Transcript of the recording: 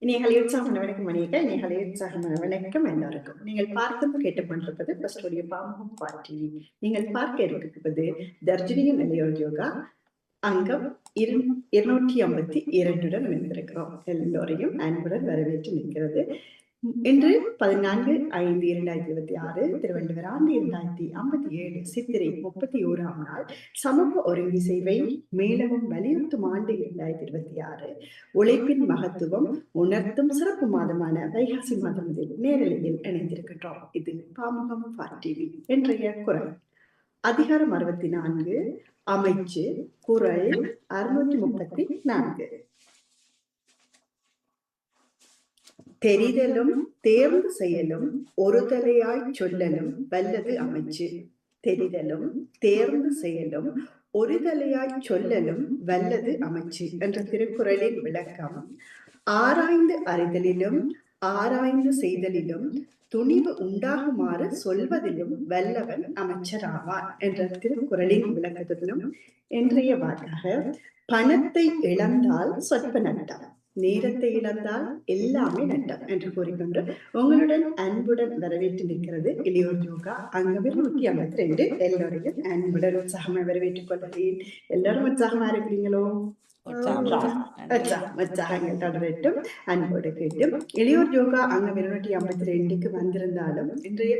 இனிய உற்சாகம் வணக்கம் மணியக்க இனிய உற்சாகம் வணக்கம் எல்லாருக்கும். நீங்கள் பார்த்தும் கேட்டுக்கொண்டிருப்பது பஸ்டுடைய பாமுகம் பார்ட்டி. நீங்கள் பார்க்க இருப்பது தர்ஜினியின் நிலையோர் யோகா அங்கம் 252 இணைந்திருக்கிறோம். எல்லோரையும் அன்புடன் வரவேற்று நிற்கிறது. இன்று 14/5/2026 திருவள்ளுவர் ஆண்டு 2057 சித்திரை 31ஆம் நாள். சமூக ஒருங்கிசைவை மேலவும் வலியுறுத்தும் ஆண்டு 2026. உழைப்பின் மகத்துவம் உணர்த்தும் சிறப்பு மாதமான வைகாசி மாதத்தில் நேரலையில் இணைந்திருக்கின்றோம். இது பாமுகம் டிவி. இன்றைய குரல் அதிகாரம் 64 அமைச்சு குரல் 634. தெரிதலும் தேர்ந்து செயலும் ஒரு தலையாய் சொல்லலும் வல்லது அமைச்சு. தெரிதலும் தேர்ந்து செயலும் ஒரு தலையாய் சொல்லலும் வல்லது அமைச்சு என்ற திருக்குறளின் விளக்கம், ஆராய்ந்து அறிதலிலும் ஆராய்ந்து செய்தலிலும் துணிவு உண்டாகுமாறு சொல்வதிலும் வல்லவன் அமைச்சராவான் என்ற திருக்குறளின் விளக்கத்திலும் இன்றைய வாக்காக, பணத்தை இழந்தால் சொற்ப நட்டம், நேரத்தை இழந்தால் எல்லாமே நட்டம் என்று கூறிக்கொண்டு உங்களுடன் அன்புடன் வரவேற்று நிற்கிறது இளையோர் யோகா அங்கம் 252. எல்லோரையும் அன்புடன் உற்சாகமா வரவேற்றுக் கொள்கிறேன். எல்லாரும் உற்சாகமா இருக்கிறீங்களோ? உற்சாகங்கள் தொடரட்டும். அன்போடு கேட்டும் இளையோர் யோகா அங்கம் 252 வந்திருந்தாலும் இன்றைய